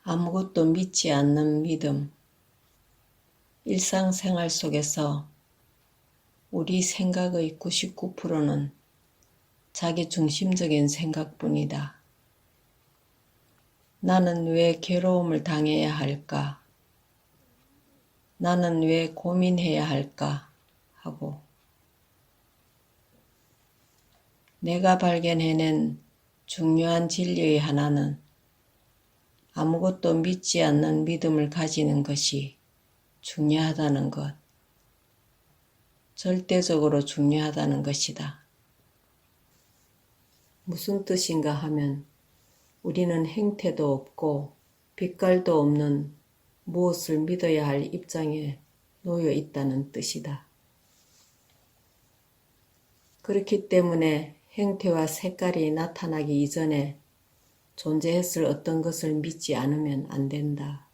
아무것도 믿지 않는 믿음. 일상생활 속에서 우리 생각의 99%는 자기 중심적인 생각뿐이다. 나는 왜 괴로움을 당해야 할까? 나는 왜 고민해야 할까? 하고 내가 발견해낸 중요한 진리의 하나는 아무것도 믿지 않는 믿음을 가지는 것이 중요하다는 것, 절대적으로 중요하다는 것이다. 무슨 뜻인가 하면 우리는 행태도 없고 빛깔도 없는 무엇을 믿어야 할 입장에 놓여 있다는 뜻이다. 그렇기 때문에 행태와 색깔이 나타나기 이전에 존재했을 어떤 것을 믿지 않으면 안 된다.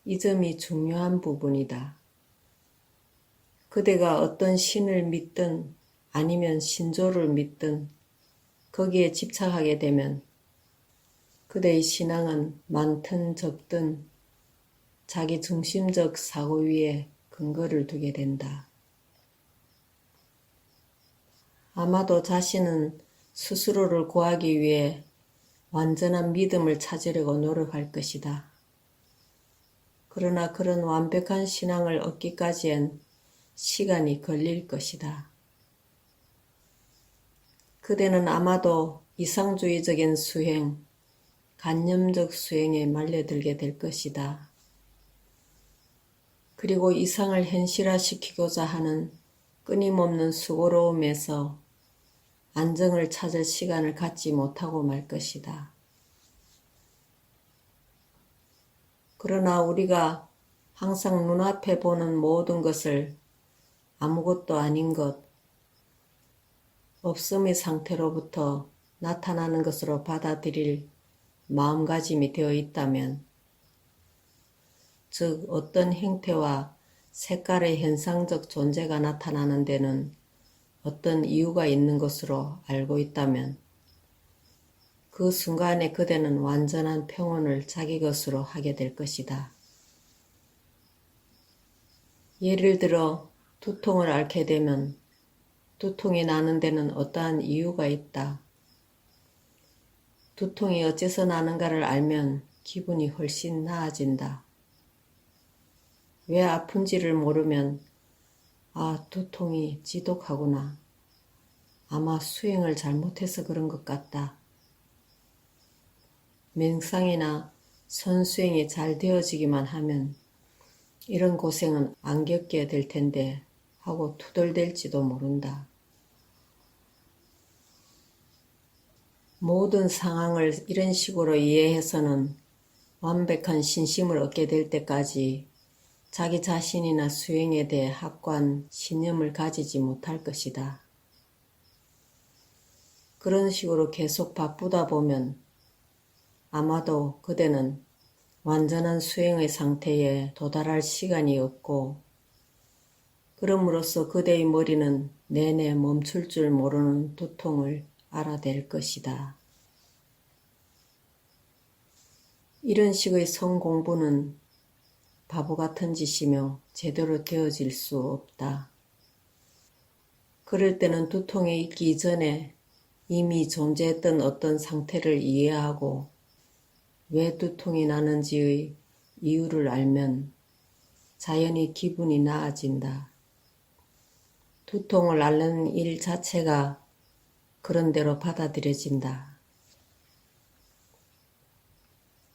이 점이 중요한 부분이다. 그대가 어떤 신을 믿든 아니면 신조를 믿든 거기에 집착하게 되면 그대의 신앙은 많든 적든 자기 중심적 사고 위에 근거를 두게 된다. 아마도 자신은 스스로를 구하기 위해 완전한 믿음을 찾으려고 노력할 것이다. 그러나 그런 완벽한 신앙을 얻기까지엔 시간이 걸릴 것이다. 그대는 아마도 이상주의적인 수행, 관념적 수행에 말려들게 될 것이다. 그리고 이상을 현실화시키고자 하는 끊임없는 수고로움에서 안정을 찾을 시간을 갖지 못하고 말 것이다. 그러나 우리가 항상 눈앞에 보는 모든 것을 아무것도 아닌 것, 없음의 상태로부터 나타나는 것으로 받아들일 마음가짐이 되어 있다면, 즉 어떤 행태와 색깔의 현상적 존재가 나타나는 데는 어떤 이유가 있는 것으로 알고 있다면 그 순간에 그대는 완전한 평온을 자기 것으로 하게 될 것이다. 예를 들어 두통을 앓게 되면 두통이 나는 데는 어떠한 이유가 있다. 두통이 어째서 나는가를 알면 기분이 훨씬 나아진다. 왜 아픈지를 모르면 두통이 지독하구나. 아마 수행을 잘못해서 그런 것 같다. 명상이나 선수행이 잘 되어지기만 하면 이런 고생은 안 겪게 될 텐데 하고 투덜댈지도 모른다. 모든 상황을 이런 식으로 이해해서는 완벽한 신심을 얻게 될 때까지 자기 자신이나 수행에 대해 확고한 신념을 가지지 못할 것이다. 그런 식으로 계속 바쁘다 보면 아마도 그대는 완전한 수행의 상태에 도달할 시간이 없고 그럼으로써 그대의 머리는 내내 멈출 줄 모르는 두통을 알아댈 것이다. 이런 식의 성공부는 바보 같은 짓이며 제대로 되어질 수 없다. 그럴 때는 두통이 있기 전에 이미 존재했던 어떤 상태를 이해하고 왜 두통이 나는지의 이유를 알면 자연히 기분이 나아진다. 두통을 앓는 일 자체가 그런대로 받아들여진다.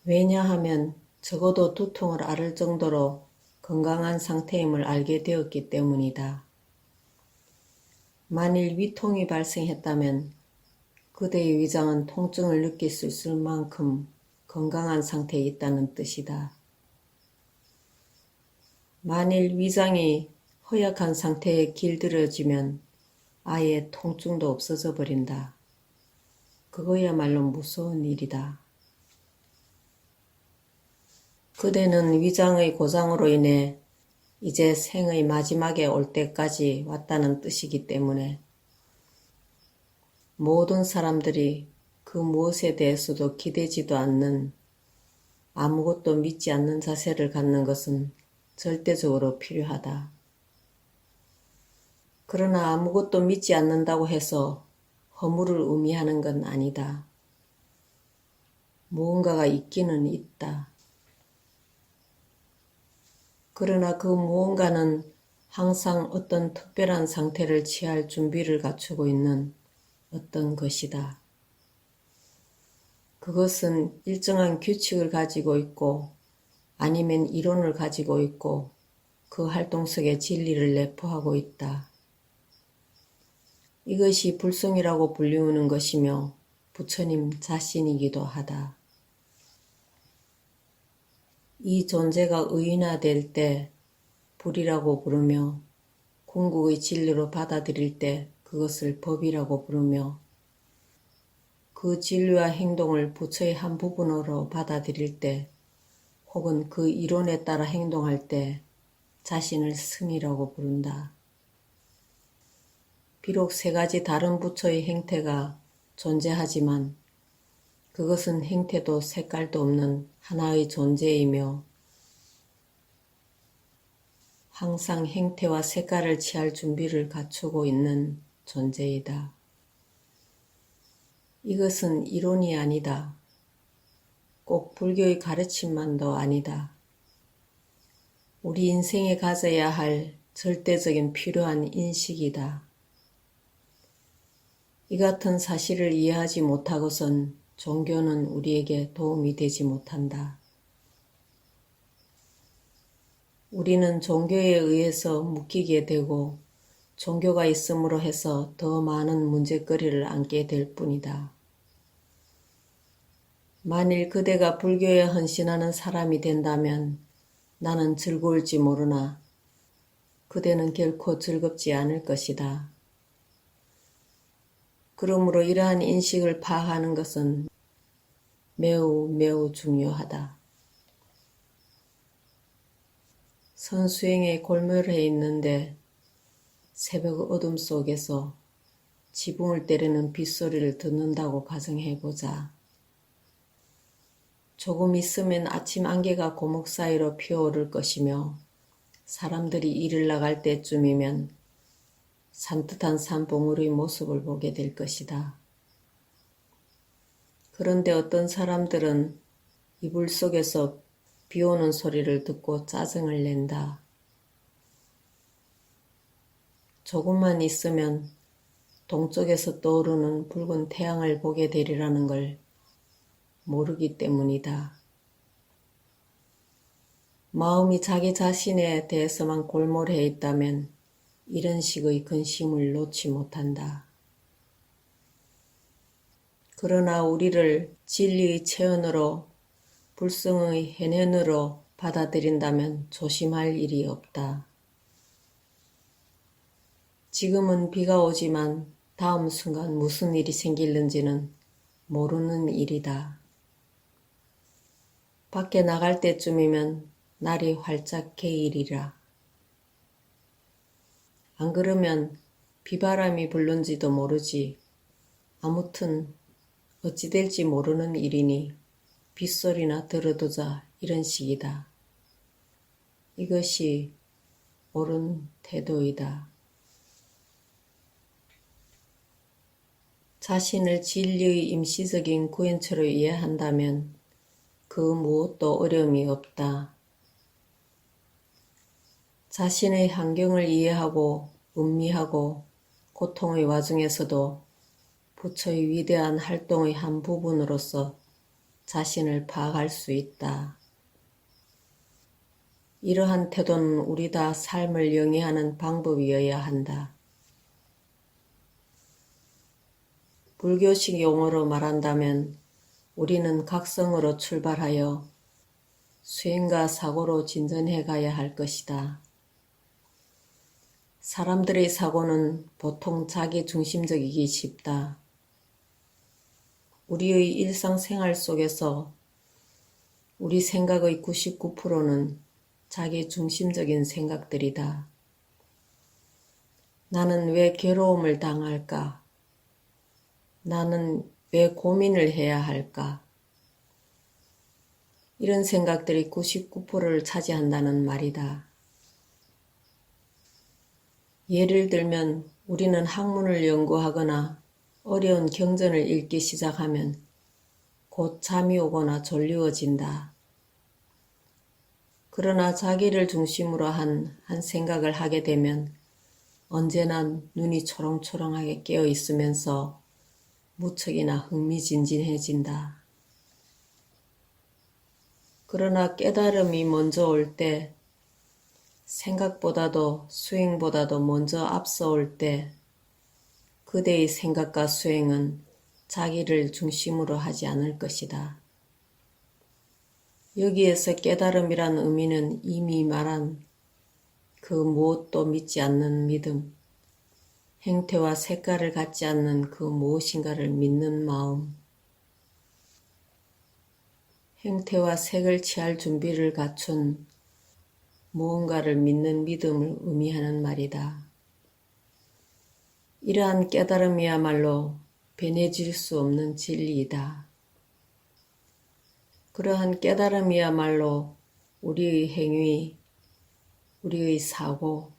왜냐하면 적어도 두통을 앓을 정도로 건강한 상태임을 알게 되었기 때문이다. 만일 위통이 발생했다면 그대의 위장은 통증을 느낄 수 있을 만큼 건강한 상태에 있다는 뜻이다. 만일 위장이 허약한 상태에 길들여지면 아예 통증도 없어져 버린다. 그거야말로 무서운 일이다. 그대는 위장의 고장으로 인해 이제 생의 마지막에 올 때까지 왔다는 뜻이기 때문에 모든 사람들이 그 무엇에 대해서도 기대지도 않는 아무것도 믿지 않는 자세를 갖는 것은 절대적으로 필요하다. 그러나 아무것도 믿지 않는다고 해서 허물을 의미하는 건 아니다. 무언가가 있기는 있다. 그러나 그 무언가는 항상 어떤 특별한 상태를 취할 준비를 갖추고 있는 어떤 것이다. 그것은 일정한 규칙을 가지고 있고 아니면 이론을 가지고 있고 그 활동 속에 진리를 내포하고 있다. 이것이 불성이라고 불리우는 것이며 부처님 자신이기도 하다. 이 존재가 의인화될 때 불이라고 부르며 궁극의 진리로 받아들일 때 그것을 법이라고 부르며 그 진리와 행동을 부처의 한 부분으로 받아들일 때 혹은 그 이론에 따라 행동할 때 자신을 스미라고 부른다. 비록 세 가지 다른 부처의 행태가 존재하지만 그것은 행태도 색깔도 없는 하나의 존재이며 항상 행태와 색깔을 취할 준비를 갖추고 있는 존재이다. 이것은 이론이 아니다. 꼭 불교의 가르침만도 아니다. 우리 인생에 가져야 할 절대적인 필요한 인식이다. 이 같은 사실을 이해하지 못하고선 종교는 우리에게 도움이 되지 못한다. 우리는 종교에 의해서 묶이게 되고 종교가 있음으로 해서 더 많은 문제거리를 안게 될 뿐이다. 만일 그대가 불교에 헌신하는 사람이 된다면 나는 즐거울지 모르나 그대는 결코 즐겁지 않을 것이다. 그러므로 이러한 인식을 파악하는 것은 매우 매우 중요하다. 선수행에 골몰해 있는데 새벽 어둠 속에서 지붕을 때리는 빗소리를 듣는다고 가정해보자. 조금 있으면 아침 안개가 고목 사이로 피어오를 것이며 사람들이 일을 나갈 때쯤이면 산뜻한 산봉우리의 모습을 보게 될 것이다. 그런데 어떤 사람들은 이불 속에서 비 오는 소리를 듣고 짜증을 낸다. 조금만 있으면 동쪽에서 떠오르는 붉은 태양을 보게 되리라는 걸 모르기 때문이다. 마음이 자기 자신에 대해서만 골몰해 있다면 이런 식의 근심을 놓지 못한다. 그러나 우리를 진리의 체현으로 불성의 해년으로 받아들인다면 조심할 일이 없다. 지금은 비가 오지만 다음 순간 무슨 일이 생길는지는 모르는 일이다. 밖에 나갈 때쯤이면 날이 활짝 개이리라. 안 그러면 비바람이 불는지도 모르지. 아무튼 어찌 될지 모르는 일이니 빗소리나 들어두자 이런 식이다. 이것이 옳은 태도이다. 자신을 진리의 임시적인 구현체로 이해한다면 그 무엇도 어려움이 없다. 자신의 환경을 이해하고 음미하고 고통의 와중에서도 부처의 위대한 활동의 한 부분으로서 자신을 파악할 수 있다. 이러한 태도는 우리 다 삶을 영위하는 방법이어야 한다. 불교식 용어로 말한다면 우리는 각성으로 출발하여 수행과 사고로 진전해 가야 할 것이다. 사람들의 사고는 보통 자기중심적이기 쉽다. 우리의 일상생활 속에서 우리 생각의 99%는 자기중심적인 생각들이다. 나는 왜 괴로움을 당할까? 나는 왜 고민을 해야 할까? 이런 생각들이 99%를 차지한다는 말이다. 예를 들면 우리는 학문을 연구하거나 어려운 경전을 읽기 시작하면 곧 잠이 오거나 졸리워진다. 그러나 자기를 중심으로 한 생각을 하게 되면 언제나 눈이 초롱초롱하게 깨어 있으면서 무척이나 흥미진진해진다. 그러나 깨달음이 먼저 올 때, 생각보다도 수행보다도 먼저 앞서올 때 그대의 생각과 수행은 자기를 중심으로 하지 않을 것이다. 여기에서 깨달음이란 의미는 이미 말한 그 무엇도 믿지 않는 믿음, 행태와 색깔을 갖지 않는 그 무엇인가를 믿는 마음, 행태와 색을 취할 준비를 갖춘 무언가를 믿는 믿음을 의미하는 말이다. 이러한 깨달음이야말로 변해질 수 없는 진리이다. 그러한 깨달음이야말로 우리의 행위, 우리의 사고,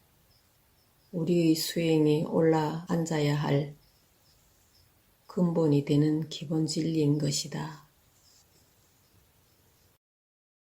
우리의 수행이 올라앉아야 할 근본이 되는 기본 진리인 것이다.